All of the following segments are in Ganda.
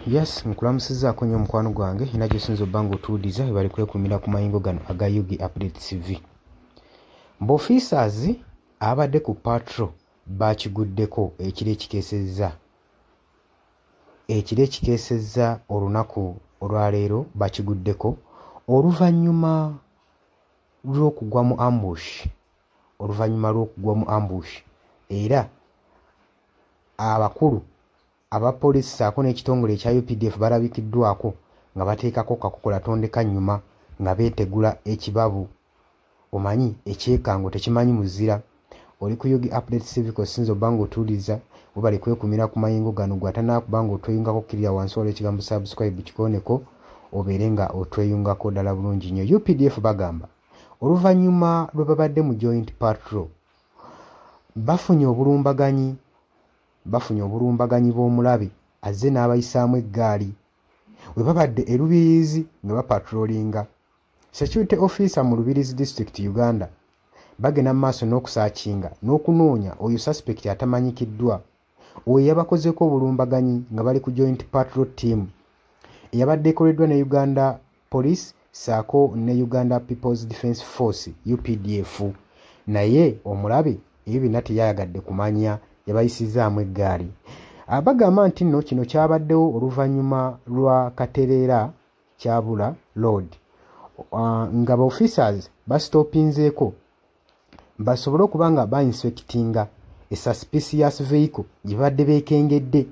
Yes, nkulamusizaako nnyo mukwano gwange era gy'osinza obba ng'otuwuliriza we bali kwekumira ku mayingo gano aga Yugi Update TV. B'officers abadde ku patrol bakiguddeko ekiro ekikeesezza olunaku olwaleero bakiguddeko oluvannyuma lw'okugwa mu ambush era abakulu abapoliisi ssaako n'ekitongole ekya UPDF balabikiddwako nga bateekako kakokola tondeka nnyuma nga beetegula ekibabu. Omanyi ekyekango tekimanyi muzira. Oli ku Yugi Update TV kosinza obba ng'otuwuliriza we bali kwekumira ku mayingo gano gw'atannaakuba ng'otweyungako kirira wansi waliwo ekigambo subscribe kikooneko obeere nga otweyungako ddala bulungi nnyo. UPDF bagamba oluvannyuma lwe babadde mu joint patrol bafunye obulumbaganyi bw'omulabe azze n'abayisaamu eggaali we babadde e Lubirizi nga bapatrollinga. Security officer mu Lubirizi District Uganda bagenda mu maaso n'okusaakinga n'okunoonya oyo suspect atamanyikiddwa oyo yabakozeko obulumbaganyi nga bali ku joint patrol team eyabadde ekoleddwa ne Uganda Police saako ne Uganda People's Defence Force UPDF. Naye omulabe ebyo byonna teyayagadde kumanya, yabayisizaamu eggaali. Bagamba nti nno kino kyabaddewo oluvannyuma lwa Katereera Kyabula Road nga ba officers bastopinzeeko basobole okuba nga bainspectinga a suspicious vehicle gye badde beekengedde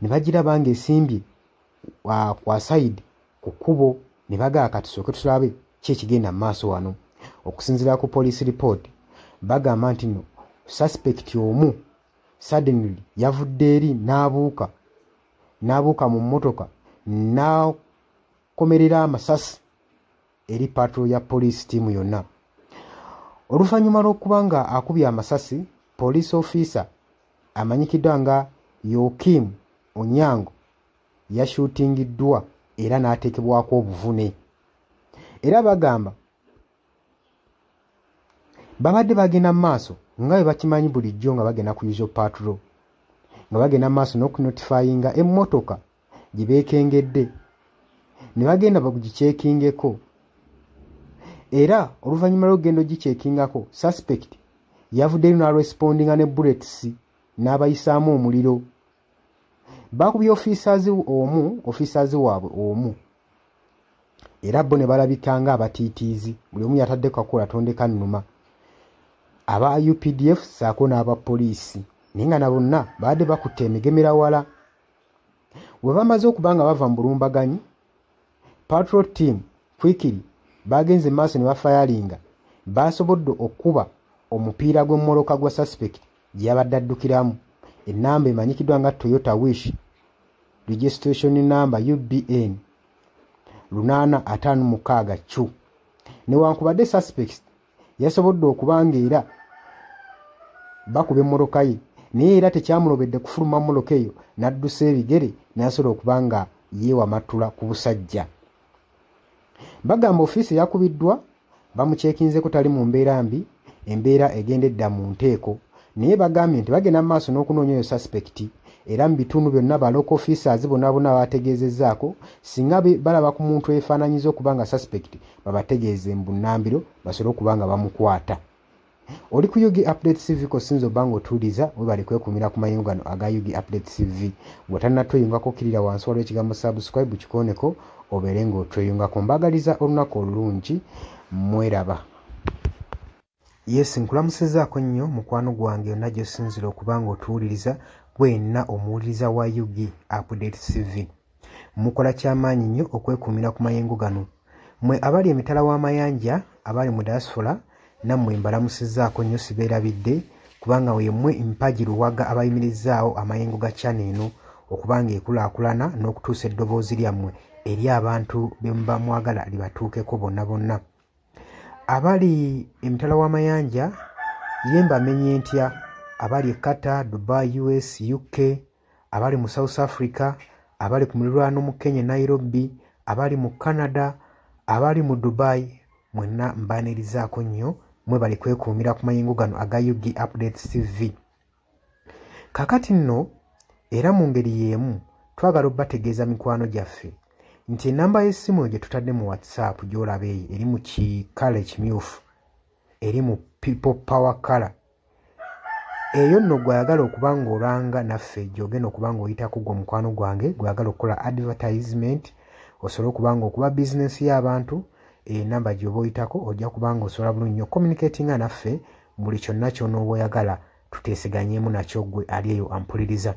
ne bagiraba ng'esimbye kwa side ku kkubo ne bagaa kati tusooke tulabe ki ekigenda mu maaso wano. Okusinziira ku police report bagamba nti nno suspect omu suddenly yavudde eri n'abuuka mu mmotoka n'akomerera amasasi eri patrol ya police team yonna. Oluvannyuma lw'okuba nga akubye amasasi, police officer amanyikiddwa nga Yoakim Onyango yashootingiddwa era n'ateekebwako obuvune. Era bagamba babadde bagenda mu maaso nga bwe bakimanyi bulijjo nga bagenda ku usual patrol nga bagenda mu maaso n'okunotifyinga emmotoka gye beekengedde ne bagenda bagiceekingeko. Era oluvannyuma lw'okugenda ogiceekingako suspect yavuddeyo n'arespondinga ne bullets n'abayisaamu omuliro. Bakubye officers waabwe omu era bo ne balabika nga abatiitiizi, buli omu yatadde kakola tondeka nnuma, aba UPDF saako n'aba poliisi naye nga na bonna baadde bakutte emigemerawala. Bwe bamaze okuba nga bava mu bulumbaganyi, patrol team kwikiri bagenze maaso ne bafayalinga, basobodde okuba omupiira gw'emmoloka gwa suspect gye yabadde addukiramu. Ennamba emanyikiddwa nga Toyota Wish, registration number UBN 856 Q. Newankubadde suspect yasobodde okuba ng'era bakuba emmoloka ye naye era tekyamulobedde kufuluma mmoloka eyo, n'addusa ebigere n'asobola okuba nga yeewamatula ku busajja. Bagamba ofiisi yakubiddwa bamuceekinzeko tali mu mbeera mbi, embeera egenda edda mu nteeko, naye bagambye nti bagenda mu maaso n'okunoonya oyo suspect era mu bitundu byonna ba local officers bonna bategeezezzaako singa balaba ku muntu eyefaananyiza okuba nga suspect babategeeze mu bunnambiro basobole okuba nga bamukwata. Oli ku Yugi Update TV kosinza obba ng'otuwuliriza we bali kwekumira ku mayingo gano aga Yugi Update TV. Bw'otannatweyungako kirira wansi waliwo ekigambo subscribe kikooneko obeere ng'otweyungako. Mbagaliza olunaku olulungi, mweraba. Yes, nkulamusizaako nnyo mukwano gwange yonna gy'osinzira okuba ng'otuwuliriza gwenna omuwuliriza wa Yugi Update TV. Mukola kyamaanyi nnyo okwekumira ku mayingo gano. Mmwe abali emitala w'amayanja, abali mu diaspora, nammwe mbalamusizaako nnyo sibeerabidde kubanga wemmwe mpagi luwaga abayimirizzaawo amayingo ga channel eno okuba nga ekulaakulana n'okutuusa eddoboozi lyammwe eri abantu be muba mwagala libatuukeko bonna bonna. Abali emitala w'amayanja ye mbamenye ntya, abali e Qatar, Dubai, US, UK, abali mu South Africa, abali ku muliraano mu Kenya, Nairobi, abali mu Canada, abali mu Dubai, mwenna mbaanirizaako nnyo mwe bali kwekuumira ku mayingo gano aga Yugi Update TV. Kakati nno era mu ngeri y'emu twagala obbategeeza mikwano gyaffe nti enamba y'essimu gye tutadde mu WhatsApp gy'olaba eyo eri mu kikala ekimyufu eri mu people power color eyo nno gwayagala okuba ng'olanga naffe gy'ogenda okuba ng'oyitako gwe mukwano gwange gwayagala okukola advertisement osobola okuba ng'okuba bizinesi y'abantu enamba gy'oba oyitako ojja kuba ng'osobola bulungi nnyo communicatinga naffe buli kyonna ky'onooba oyagala tuteeseganyeemu nakyo gwe ali eyo ampuliriza.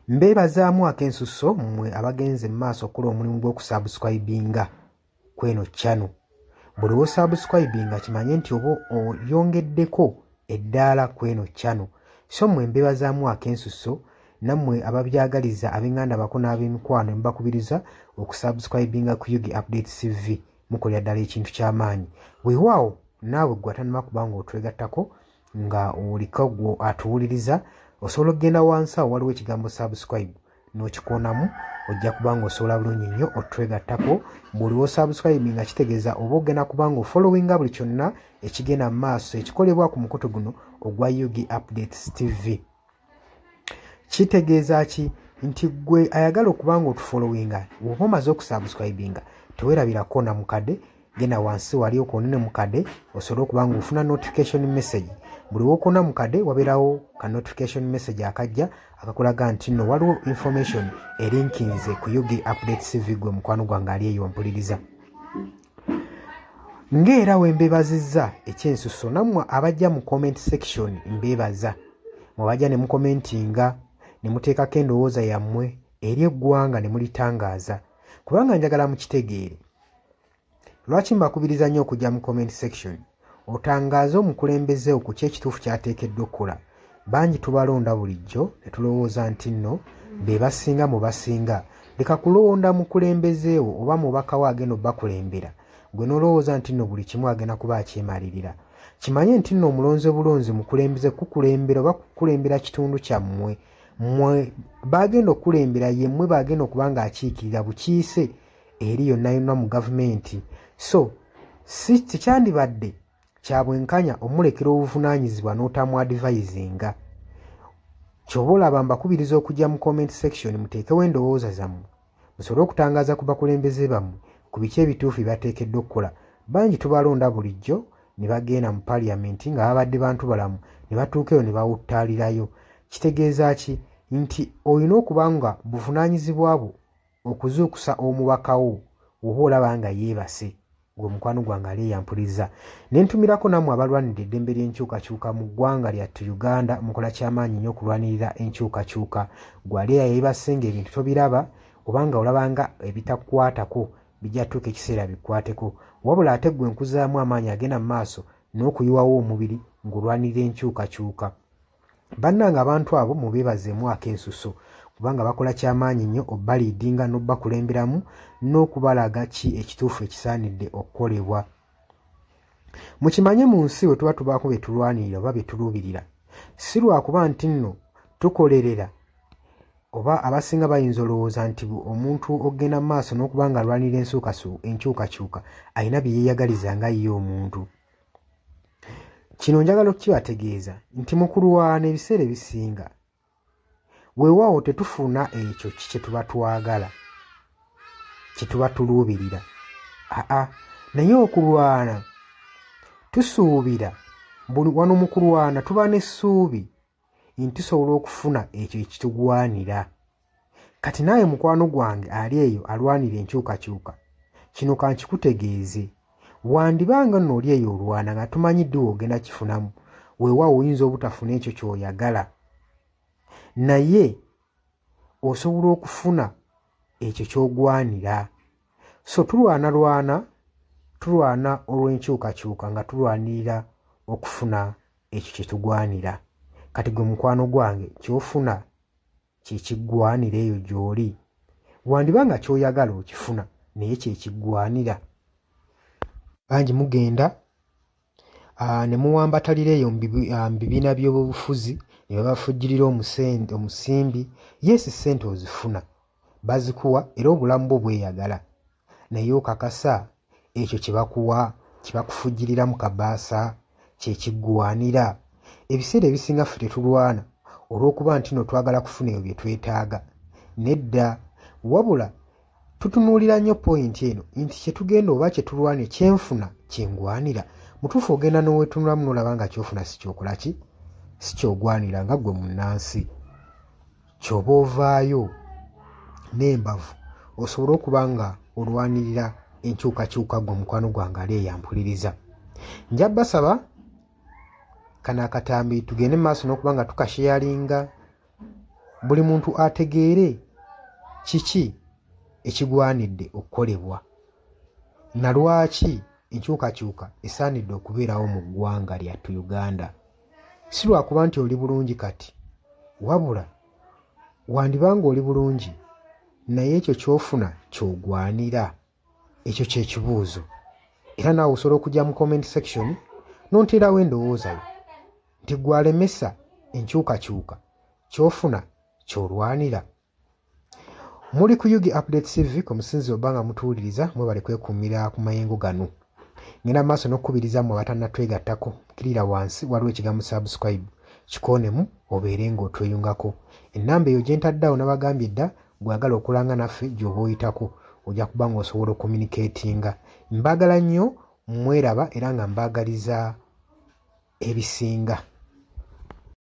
Mbeebazaamu ak'ensusso mmwe abagenze mu maaso okukola omulimu gw'okusubscribinga kweno channel. Buli w'osubscribinga kimanye nti oba oyongeddeko eddaala kweno channel. So mmwe mbeebazaamu ak'ensusso nammwe ababyagaliza ab'enganda bako n'ab'emikwano mbakubiriza okusubscribinga ku Yugi Updates TV mukolera ddala ekintu ky'amaanyi. Weewaawo naawe gwe atannaba kuba ng'otwegattako nga oliko gwe atuwuliriza osobola okugenda wansi awo waliwo ekigambo subscribe n'okikoonamu ojja kuba ng'osobola bulungi nnyo otwegattako buli w'osubscribe nga kitegeeza oba ogenda kuba ng'ofollowinga buli kyonna ekigenda mu maaso ekikolebwa ku mukutu guno ogwa Yugi Updates TV. Kitegeeza ki nti gwe ayagala okuba ng'otufollowinga bw'oba omaze okusubscribinga teweerabirako na mukadde genda wansi wali okoonene mukadde osobole okuba ng'ofuna notification message buli w'okoona mukadde wabeerawo ka notification message akajja akakulaga nti nno waliwo information erinkinze ku Yugi Updates TV gwe mukwano gwange ali eyo mpuliriza. Ng'era we mbeebazizza ekyensusso nammwe abajja mu comment section mbeebaza mwebajja ne mukomentinga ne muteekako endowooza yammwe eri eggwanga ne mulitangaaza kubanga njagala mukitegeere. Lwaki mbakubiriza nnyo okujja mu comment section otangaaze omukulembeze ku ki ekituufu ky'ateekeddwa okukola. Bangi tubalonda bulijjo ne tulowooza nti nno be basinga mu basinga. Leka kulonda mukulembeze wo oba mubaka we agenda obbakulembera gwe n'olowooza nti nno buli kimu agenda kuba akyemalirira. Kimanye nti nno omulonze bulonzi mukulembeze kukulembera oba kukulembera kitundu kyammwe mmwe bagenda okukulembera yemmwe bagenda okuba ng'akiikirira bukiise eri yonna yonna mu gavumenti. So si kyandibadde kya bwenkanya omulekera obuvunaanyizibwa n'otamu advisinga. Ky'oba olaba mbakubiriza okujja mu comment section muteekewo endowooza zammwe musobole okutangaaza ku bakulembeze bammwe ku biki ebituufu bye bateekeddwa okukola. Bangi tubalonda bulijjo ne bagenda mu parliament nga babadde bantu balamu ne batuuka eyo ne bawuttaalirayo. Kitegeeza ki nti olina okuba nga buvunaanyizibwa bwo okuzuukusa omubaka wo oba olaba nga yeebase gwe mukwano gwange ali eyampuliriza. Ne ntumirako nammwe abalwanira eddembe ly'enkyukakyuka mu ggwanga lyattu Uganda mukola ky'amaanyi nnyo okulwanirira enkyukakyuka. Gwali yeebase ng'ebintu tobiraba obanga olabanga ebitakukwatako bijja tuuka ekiseera bikwateko wabula ate gwe nkuzaamu amaanyi agenda mu maaso n'okuyiwawo omubiri ng'olwanirira enkyukakyuka. Bannanga abantu abo mubeebazeemu ak'ensusso kubanga bakola ky'amaanyi nnyo obbaliidinga n'obbakulemberamu n'okubalaga ki ekituufu ekisaanidde okukolebwa. Mukimanye mu nsi we tuba tubaako be tulwanirira oba be tuluubirira si lwakuba nti nno tukolerera oba abasinga bayinza olowooza nti omuntu ogenda mu maaso n'okuba nga alwanirira enkyukakyuka alina bye yeeyagaliza nga ye omuntu. Kino njagala okukibategeeza nti mu kulwana ebiseera ebisinga weewaawo tetufuna ekyo kye tuba twagala kye tuba tuluubirira naye okulwana tusuubira wano mu kulwana tuba n'essuubi nti tusobola okufuna ekyo ekitugwanira. Kati naawe mukwano gwange ali eyo alwanira enkyukakyuka kino kankikutegeeze wandibanga nno oli eyo olwana nga tumanyidde ogenda kifunamu weewaawo oyinza obutafuna ekyo ky'oyagala naye osobola okufuna ekyo ky'ogwanira. So tulwana olw'enkyukakyuka nga tulwanirira okufuna ekyo kye tugwanira. Kati gwe mukwano gwange ky'ofuna kye kiggwanira eyo gy'oli wandibanga ky'oyagala okifuna naye kye kiggwanira. Bangi mugenda ne muwambatalira eyo mu bibiina by'obufuzi ne babafujjirira omusimbi. Yesi ssente ozifuna bazikuwa era obulamu bwo bweyagala naye okakasa ekyo kye bakuwa kye bakufujjirira mu kabaasa kye kiggwanira. Ebiseera ebisinga ffe tetulwana olw'okuba nti no twagala kufuna ebyo bye twetaaga nedda wabula tutunuulira nnyo point eno nti kyetugenda oba kyetulwane kyenfuna kyengwanira mutuufu ogenda n'owetunulamu n'olaba nga kyofuna si kyokola ki si kyogwanira nga ggwe munnansi ky'oba ovaayo n'embavu osobole okuba nga olwanirira enkyukakyuka gwe mukwano gwange ali eyampuliriza. Nja basaba kano akatambi tugende maaso n'okuba nga tukasheyalinga buli muntu ategeere kiki ekigwanidde okukolebwa na lwaki enkyukakyuka esaanidde okubeerawo mu ggwanga lyattu Uganda. Si lwakuba nti oli bulungi kati wabula wandibanga oli bulungi naye ekyo kyofuna kyogwanira. Ekyo kyekibuuzo era naawe osobola okujja mu comment section n'onteerawo endowooza yo nti gwalemesa enkyukakyuka kyofuna kyolwanira. Muli ku Yugi Update TV ku musinzi oba nga mutuwuliriza mwebale kwekuumira ku mayengo gano. Ngenda maaso n'okukubiriza mmwe abatannatwegattako kirira wansi waliwo ekigambo subscribe kikonemu obeere ng'otweyungako. Ennamba eyo gye ntaddeawo nabagambye dda gwagala okulanga naffe gy'oba oyitako ojja kuba ng'osobola okommunikatinga. Mbagala nnyo mweraba era nga mbaagaliza ebisinga.